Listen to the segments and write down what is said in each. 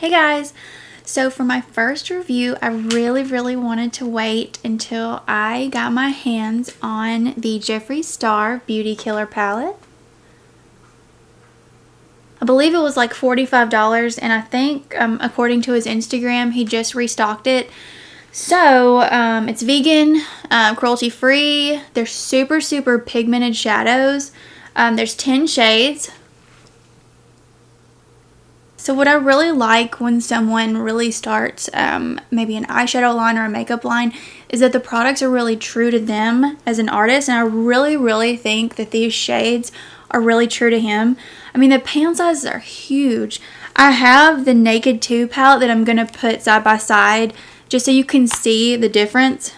Hey guys! So for my first review, I really wanted to wait until I got my hands on the Jeffree Star Beauty Killer palette. I believe it was like $45, and I think according to his Instagram, he just restocked it. So it's vegan, cruelty free. They're super pigmented shadows. There's 10 shades. So what I really like when someone really starts maybe an eyeshadow line or a makeup line is that the products are really true to them as an artist, and I really think that these shades are really true to him. I mean, the pan sizes are huge. I have the Naked 2 palette that I'm going to put side by side just so you can see the difference.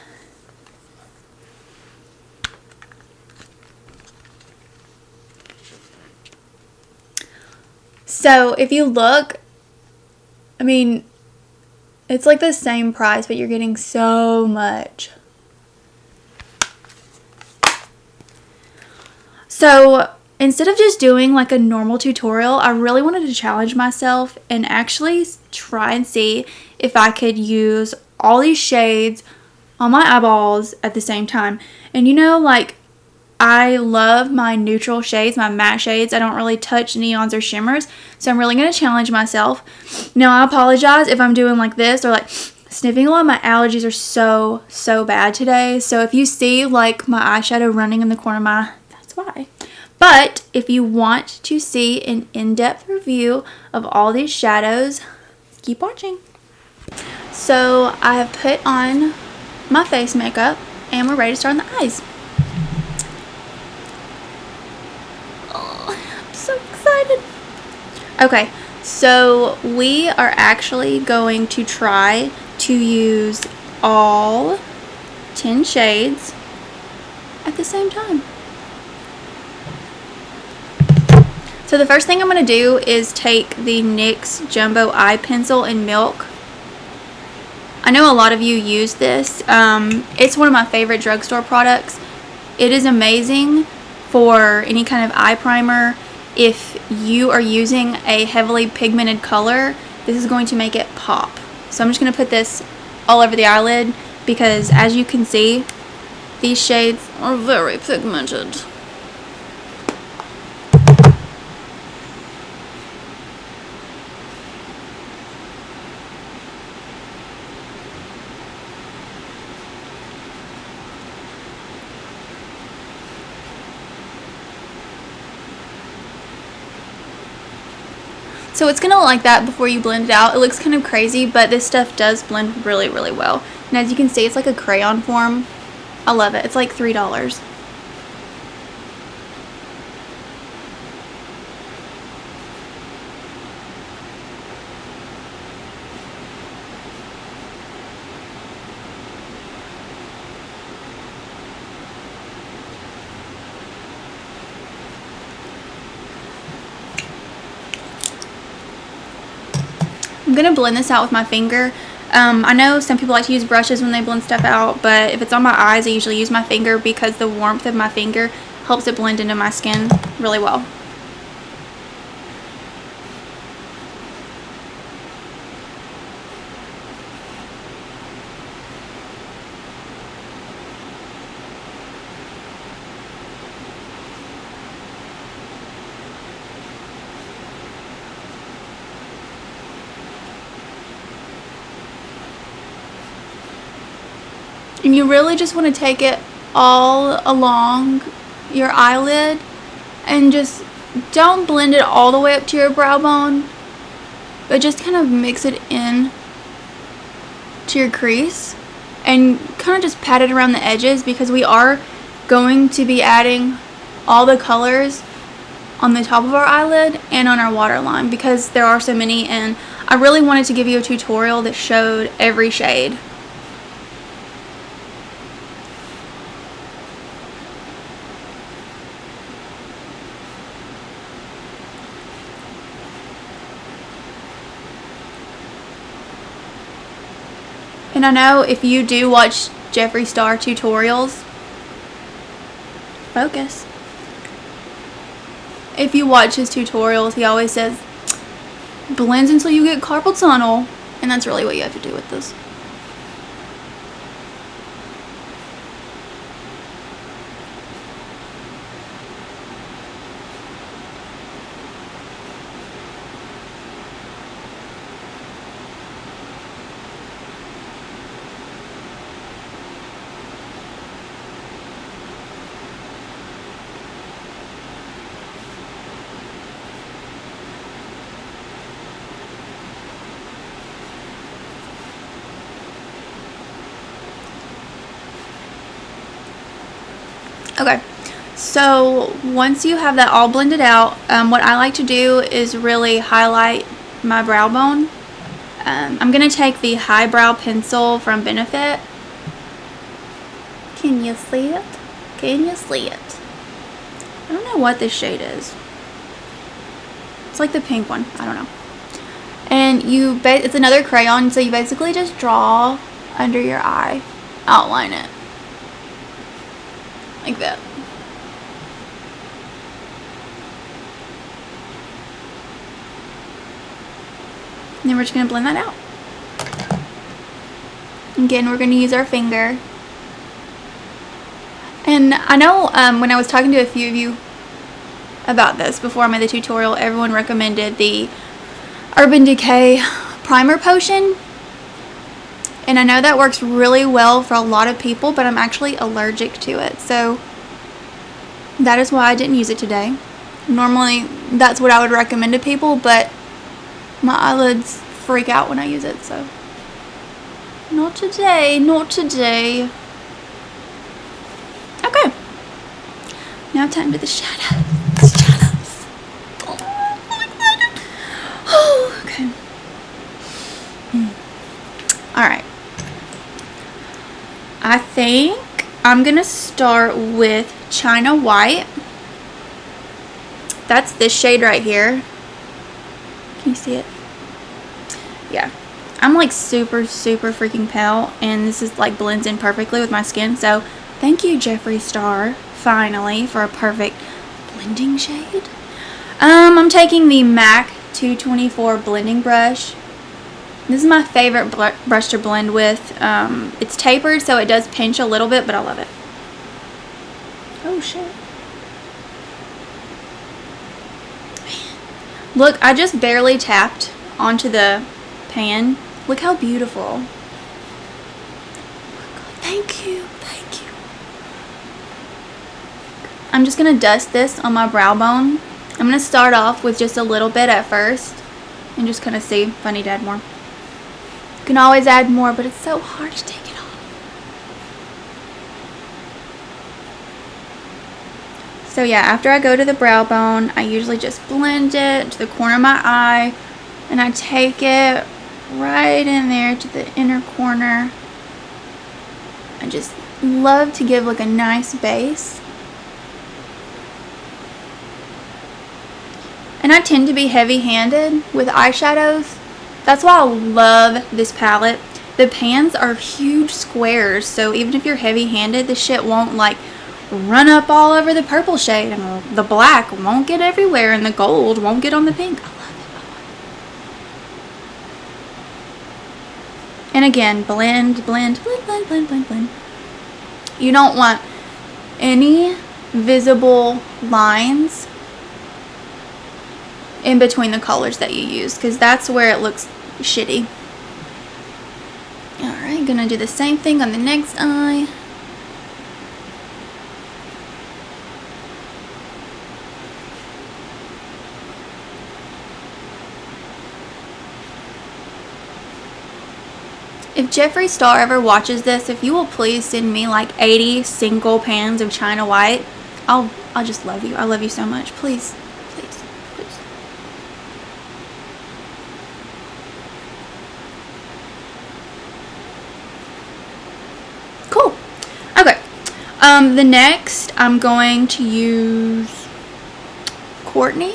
So if you look, I mean, it's like the same price, but you're getting so much. So instead of just doing like a normal tutorial, I really wanted to challenge myself and actually try and see if I could use all these shades on my eyeballs at the same time. And you know, like, I love my neutral shades, my matte shades. I don't really touch neons or shimmers, so I'm really going to challenge myself. Now, I apologize if I'm doing like this or like sniffing a lot. My allergies are so bad today, so if you see like my eyeshadow running in the corner of my eye, that's why. But if you want to see an in-depth review of all these shadows, keep watching. So I have put on my face makeup and we're ready to start on the eyes. So excited. Okay, so we are actually going to try to use all 10 shades at the same time. So the first thing I'm going to do is take the NYX Jumbo Eye Pencil in Milk. I know a lot of you use this. It's one of my favorite drugstore products. It is amazing for any kind of eye primer. If you are using a heavily pigmented color, this is going to make it pop. So I'm just going to put this all over the eyelid because, as you can see, these shades are very pigmented. So it's going to look like that before you blend it out. It looks kind of crazy, but this stuff does blend really well. And as you can see, it's like a crayon form. I love it. It's like $3. I'm going to blend this out with my finger. I know some people like to use brushes when they blend stuff out, but if it's on my eyes, I usually use my finger because the warmth of my finger helps it blend into my skin really well. And you really just want to take it all along your eyelid and just don't blend it all the way up to your brow bone, but just kind of mix it in to your crease and kind of just pat it around the edges, because we are going to be adding all the colors on the top of our eyelid and on our waterline because there are so many, and I really wanted to give you a tutorial that showed every shade. And I know if you do watch Jeffree Star tutorials, focus. If you watch his tutorials, he always says, blends until you get carpal tunnel, and that's really what you have to do with this. Okay, so once you have that all blended out, what I like to do is really highlight my brow bone. I'm going to take the highbrow pencil from Benefit. Can you see it? Can you see it? I don't know what this shade is. It's like the pink one. I don't know. And it's another crayon, so you basically just draw under your eye, outline it. Like that. And then we're just going to blend that out. Again, we're going to use our finger. And I know when I was talking to a few of you about this before I made the tutorial, everyone recommended the Urban Decay Primer Potion. And I know that works really well for a lot of people, but I'm actually allergic to it. So that is why I didn't use it today. Normally, that's what I would recommend to people, but my eyelids freak out when I use it, so not today, not today. Okay. Now time for the shadows. Shadows. Oh, okay. Alright. I think I'm going to start with China White. That's this shade right here. Can you see it? Yeah. I'm like super freaking pale, and this is like blends in perfectly with my skin. So thank you, Jeffree Star, finally, for a perfect blending shade. I'm taking the MAC 224 blending brush. This is my favorite brush to blend with. It's tapered, so it does pinch a little bit, but I love it. Oh, shit. Look, I just barely tapped onto the pan. Look how beautiful. Oh my God, thank you, thank you. I'm just going to dust this on my brow bone. I'm going to start off with just a little bit at first and just kind of see if I need to add more. You can always add more, but it's so hard to take it off. So yeah, after I go to the brow bone, I usually just blend it to the corner of my eye, and I take it right in there to the inner corner. I just love to give like a nice base. And I tend to be heavy-handed with eyeshadows. That's why I love this palette. The pans are huge squares, so even if you're heavy-handed, the shit won't like run up all over the purple shade, and the black won't get everywhere, and the gold won't get on the pink. I love it. And again, blend, blend, blend, blend, blend, blend, blend. You don't want any visible lines in between the colors that you use, because that's where it looks shitty. Alright, gonna do the same thing on the next eye. If Jeffree Star ever watches this, if you will please send me like 80 single pans of China White, I'll just love you. I love you so much. Please. Please. Please. Cool. Okay. The next I'm going to use Courtney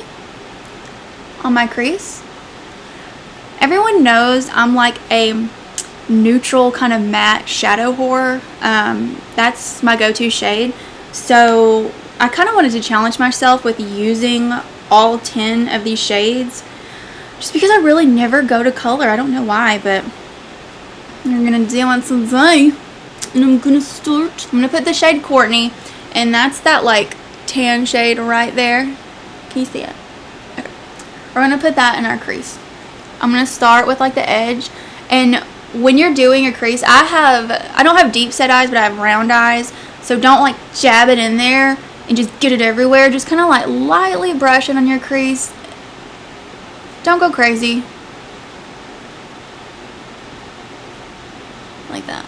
on my crease. Everyone knows I'm like a neutral kind of matte shadow whore. That's my go-to shade. So I kind of wanted to challenge myself with using all 10 of these shades. Just because I really never go to color. I don't know why, but I'm going to do it today. And I'm going to put the shade Courtney. And that's that like tan shade right there. Can you see it? Okay. We're going to put that in our crease. I'm going to start with like the edge. And when you're doing a crease, I don't have deep set eyes, but I have round eyes. So don't like jab it in there and just get it everywhere. Just kind of like lightly brush it on your crease. Don't go crazy. Like that.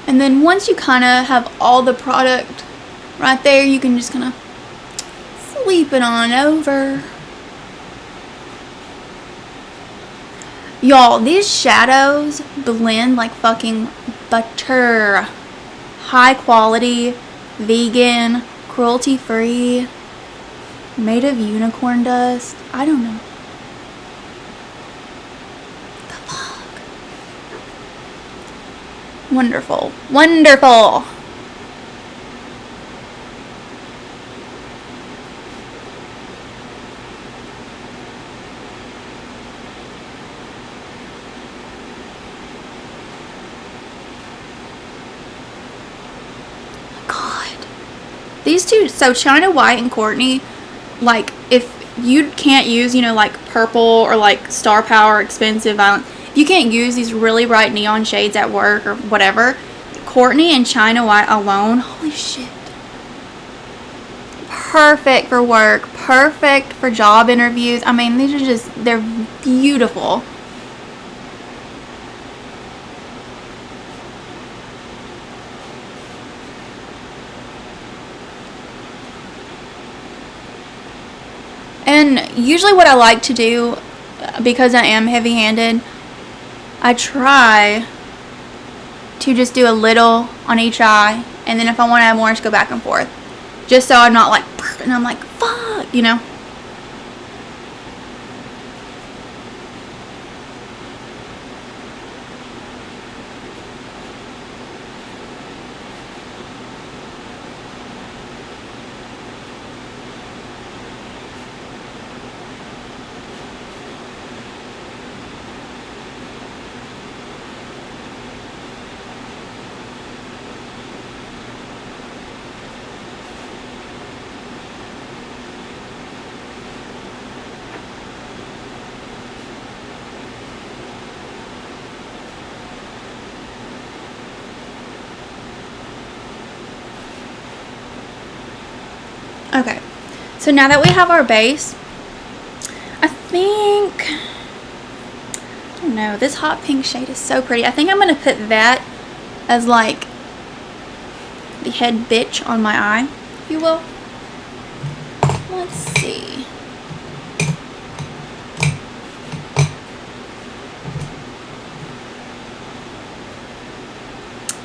And then once you kind of have all the product right there, you can just kind of sweep it on over. Y'all, these shadows blend like fucking butter. High quality, vegan, cruelty free, made of unicorn dust. I don't know. The fuck? Wonderful. Wonderful. These two, so China White and Courtney, like, if you can't use, you know, like purple or like Star Power, expensive, violent, if you can't use these really bright neon shades at work or whatever, Courtney and China White alone, holy shit. Perfect for work, perfect for job interviews. I mean, these are just, they're beautiful. And usually what I like to do, because I am heavy-handed, I try to just do a little on each eye, and then if I want to add more, just go back and forth. Just so I'm not like, and I'm like, fuck, you know? Okay, so now that we have our base, I think, I don't know, this hot pink shade is so pretty. I think I'm going to put that as like the head bitch on my eye, if you will. Let's see.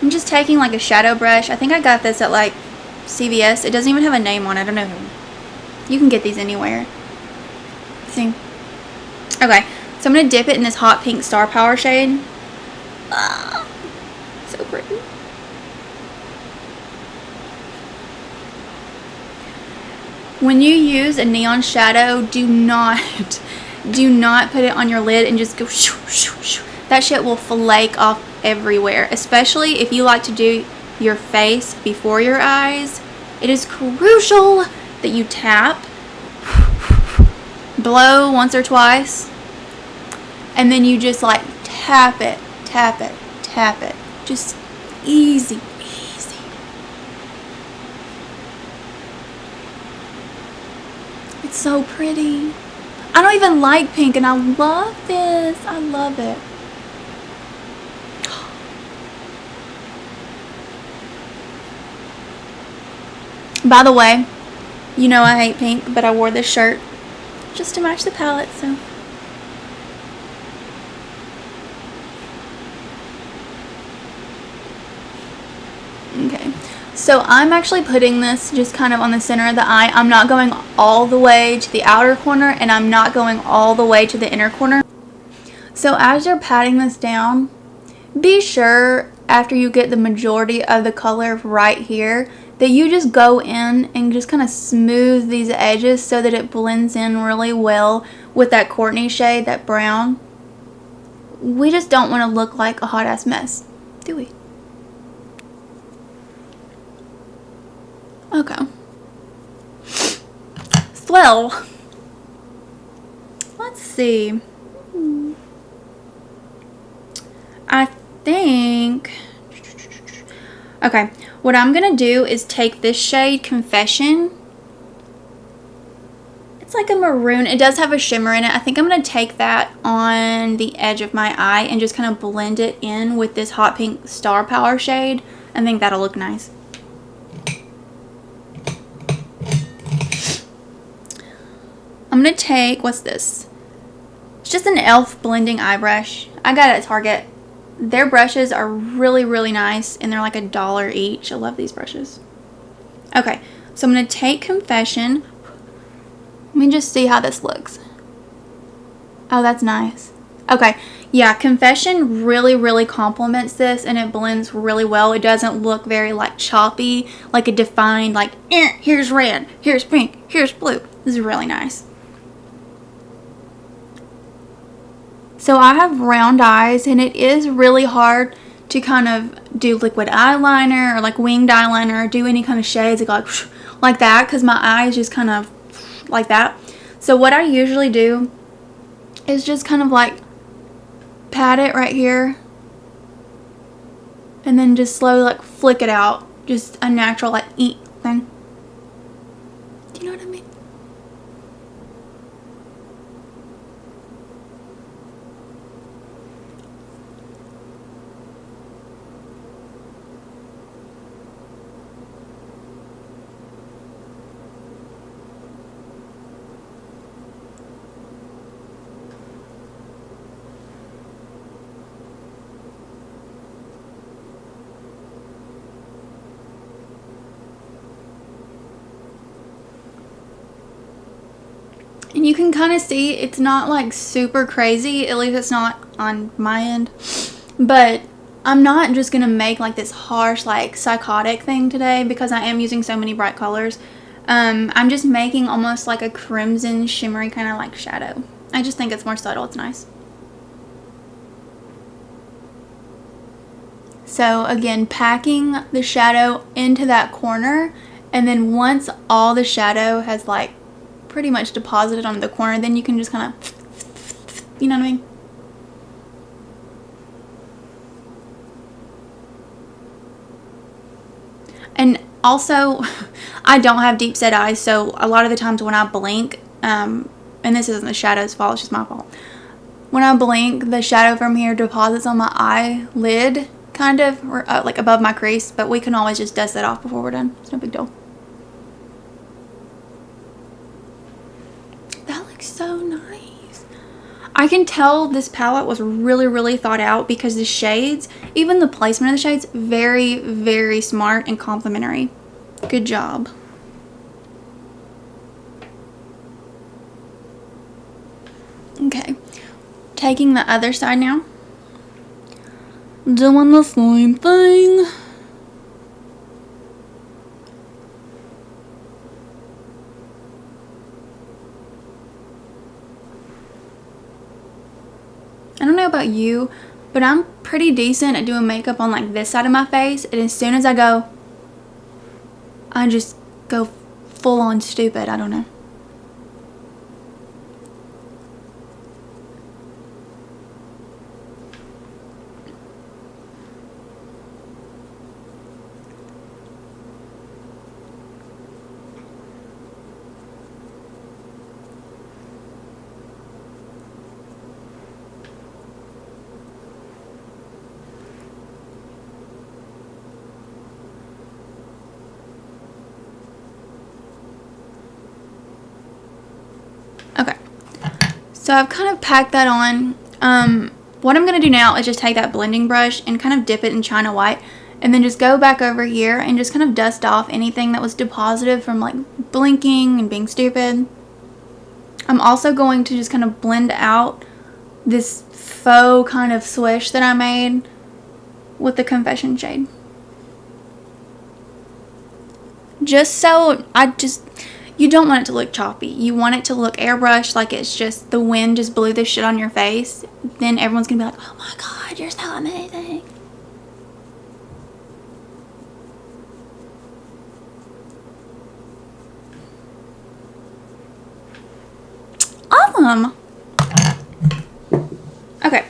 I'm just taking like a shadow brush. I think I got this at like CVS. It doesn't even have a name on it. I don't know. You can get these anywhere. See? Okay. So I'm going to dip it in this hot pink Star Power shade. So pretty. When you use a neon shadow, do not put it on your lid and just go shoo, shoo, shoo. That shit will flake off everywhere. Especially if you like to do your face before your eyes. It is crucial that you tap, blow once or twice, and then you just like tap it, tap it, tap it. Just easy, easy. It's so pretty. I don't even like pink and I love this. I love it. By the way, you know I hate pink, but I wore this shirt just to match the palette, so. Okay, so I'm actually putting this just kind of on the center of the eye. I'm not going all the way to the outer corner, and I'm not going all the way to the inner corner. So as you're patting this down, be sure after you get the majority of the color right here that you just go in and just kind of smooth these edges so that it blends in really well with that Courtney shade, that brown. We just don't want to look like a hot ass mess, do we? Okay. Well, let's see. I think, okay, what I'm gonna do is take this shade Confession. It's like a maroon. It does have a shimmer in it. I think I'm gonna take that on the edge of my eye and just kind of blend it in with this hot pink Star Power shade. I think that'll look nice. I'm gonna take, what's this? It's just an e.l.f. blending eye brush. I got it at Target. Their brushes are really, really nice, and they're like $1 each. I love these brushes. Okay, so I'm gonna take Confession. Let me just see how this looks. Oh, that's nice. Okay, yeah, Confession really, really complements this, and it blends really well. It doesn't look very like choppy, like a defined, like, here's red, here's pink, here's blue. This is really nice. So I have round eyes, and it is really hard to kind of do liquid eyeliner or like winged eyeliner or do any kind of shades that go like that, because my eyes just kind of like that. So what I usually do is just kind of like pat it right here and then just slowly like flick it out. Just a natural like eat thing. Do you know what I mean? And you can kind of see it's not like super crazy, at least it's not on my end, but I'm not just gonna make like this harsh like psychotic thing today because I am using so many bright colors. I'm just making almost like a crimson shimmery kind of like shadow. I just think it's more subtle. It's nice. So again, packing the shadow into that corner, and then once all the shadow has like pretty much deposited on the corner, then you can just kind of, you know what I mean? And also, I don't have deep set eyes, so a lot of the times when I blink, and this isn't the shadow's fault, it's just my fault. When I blink, the shadow from here deposits on my eyelid, kind of, or like above my crease, but we can always just dust that off before we're done. It's no big deal. That looks so nice. I can tell this palette was really, really thought out because the shades, even the placement of the shades, very, very smart and complimentary. Good job. Okay, taking the other side now. Doing the same thing. I don't know about you, but I'm pretty decent at doing makeup on like this side of my face, and as soon as I go, I just go full on stupid. I don't know. Okay, so I've kind of packed that on. What I'm going to do now is just take that blending brush and kind of dip it in China White, and then just go back over here and just kind of dust off anything that was deposited from like blinking and being stupid. I'm also going to just kind of blend out this faux kind of swish that I made with the Confession shade. just so you don't want it to look choppy. You want it to look airbrushed, like it's just the wind just blew this shit on your face. Then everyone's gonna be like, oh my god, you're so amazing. Awesome. Okay.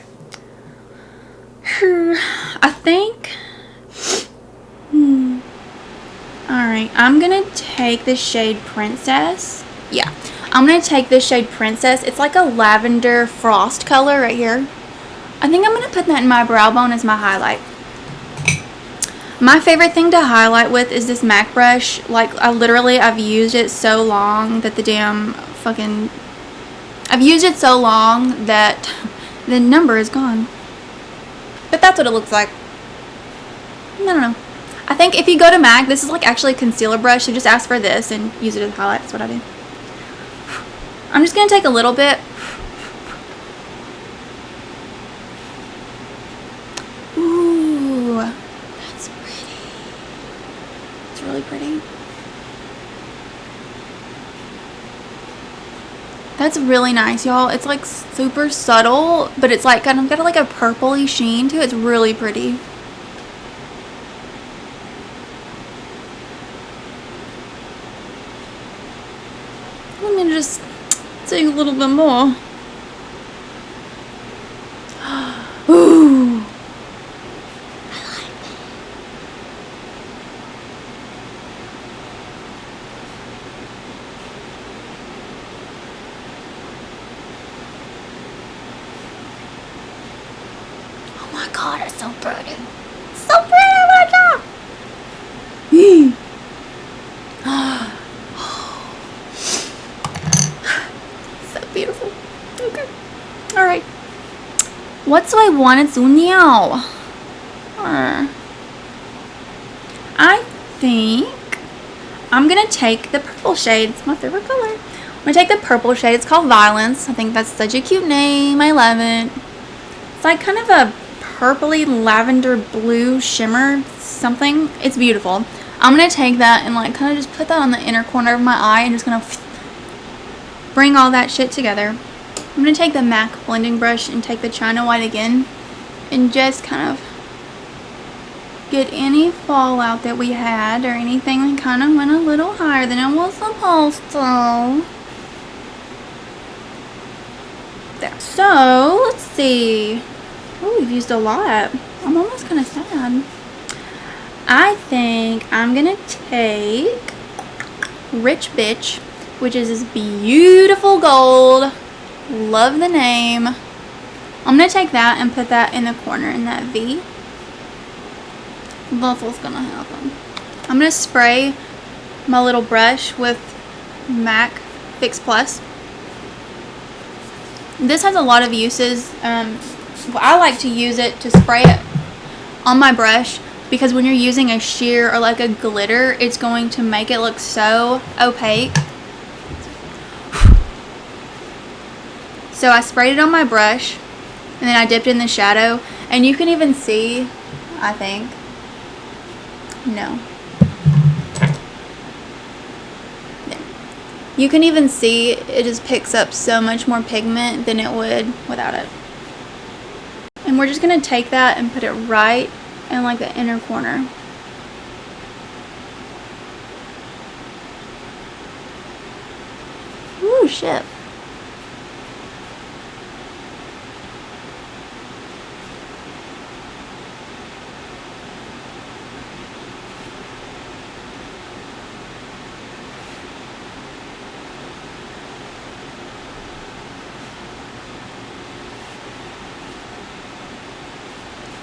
I think alright, I'm gonna take the shade Princess. Yeah, I'm gonna take this shade Princess. It's like a lavender frost color right here. I think I'm gonna put that in my brow bone as my highlight. My favorite thing to highlight with is this MAC brush. Like, I've used it so long that I've used it so long that the number is gone. But that's what it looks like. I don't know. I think if you go to MAC, this is like actually a concealer brush, so just ask for this and use it as a highlight. That's what I do. I'm just going to take a little bit. Ooh, that's pretty. It's really pretty. That's really nice, y'all. It's like super subtle, but it's like kind of got like a purpley sheen to it. It's really pretty. Let me just take a little bit more. Ooh. I like that. Oh my god, it's so pretty. So pretty, oh my god. So beautiful. Okay. Alright. What do I want to do now? I think I'm going to take the purple shade. It's my favorite color. I'm going to take the purple shade. It's called Violence. I think that's such a cute name. I love it. It's like kind of a purpley lavender blue shimmer something. It's beautiful. I'm going to take that and like kind of just put that on the inner corner of my eye and just going to bring all that shit together. I'm going to take the MAC blending brush and take the China White again and just kind of get any fallout that we had or anything that kind of went a little higher than it was supposed to. There. So, let's see. Oh, we've used a lot. I'm almost kind of sad. I think I'm going to take Rich Bitch, which is this beautiful gold. Love the name. I'm going to take that and put that in the corner in that V. That's what's going to happen. I'm going to spray my little brush with MAC Fix Plus. This has a lot of uses. I like to use it to spray it on my brush because when you're using a sheer or like a glitter, it's going to make it look so opaque. So I sprayed it on my brush and then I dipped in the shadow, and you can even see, I think, no. Yeah. You can even see it just picks up so much more pigment than it would without it. And we're just going to take that and put it right in like the inner corner. Ooh, shit.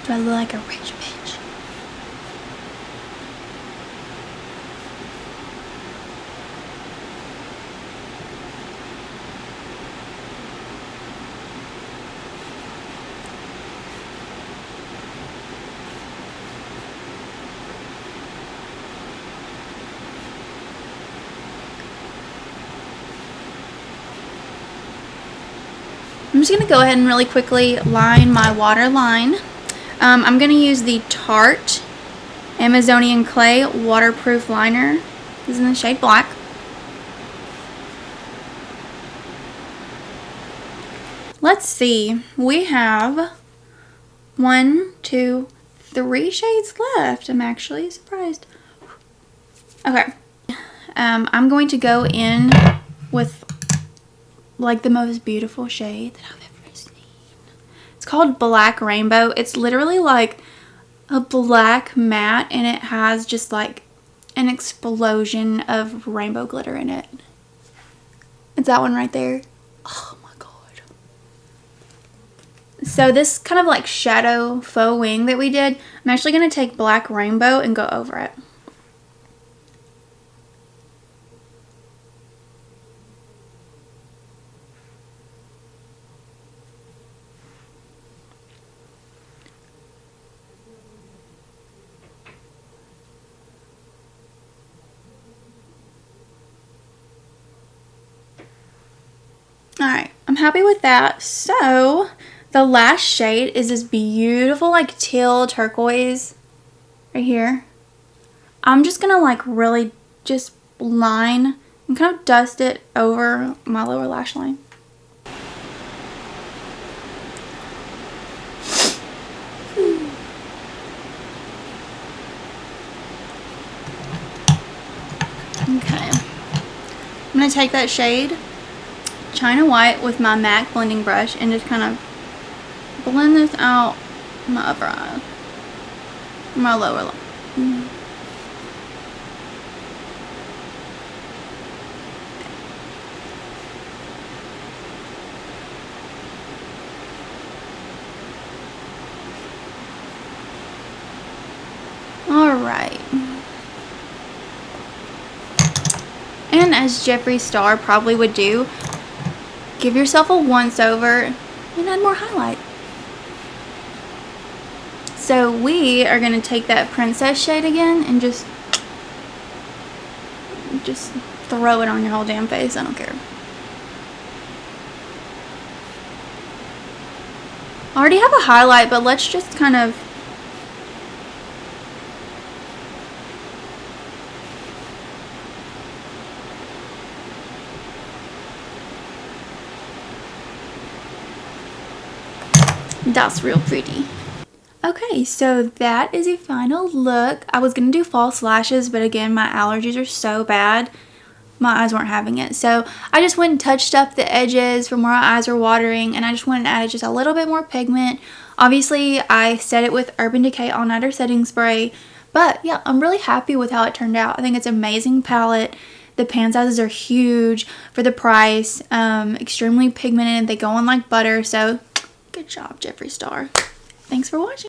Do I look like a rich bitch? I'm just going to go ahead and really quickly line my waterline. I'm going to use the Tarte Amazonian Clay Waterproof Liner. This is in the shade Black. Let's see. We have 1, 2, 3 shades left. I'm actually surprised. Okay. I'm going to go in with like the most beautiful shade that I've ever seen. It's called Black Rainbow. It's literally like a black matte, and it has just like an explosion of rainbow glitter in it. It's that one right there. Oh my god. So this kind of like shadow faux wing that we did, I'm actually going to take Black Rainbow and go over it. Alright, I'm happy with that. So, the last shade is this beautiful like teal turquoise right here. I'm just gonna like really just line and kind of dust it over my lower lash line. Okay, I'm gonna take that shade China White with my MAC blending brush and just kind of blend this out my upper eye, my lower line. Alright. And as Jeffree Star probably would do, give yourself a once over and add more highlight. So we are going to take that princess shade again and just throw it on your whole damn face. I don't care. I already have a highlight, but let's just kind of that's real pretty. Okay, so that is a final look. I was going to do false lashes, but again, my allergies are so bad. My eyes weren't having it. So I just went and touched up the edges from where my eyes were watering, and I just went and added just a little bit more pigment. Obviously, I set it with Urban Decay All Nighter Setting Spray. But yeah, I'm really happy with how it turned out. I think it's an amazing palette. The pan sizes are huge for the price. Extremely pigmented. They go on like butter. So good job, Jeffree Star. Thanks for watching.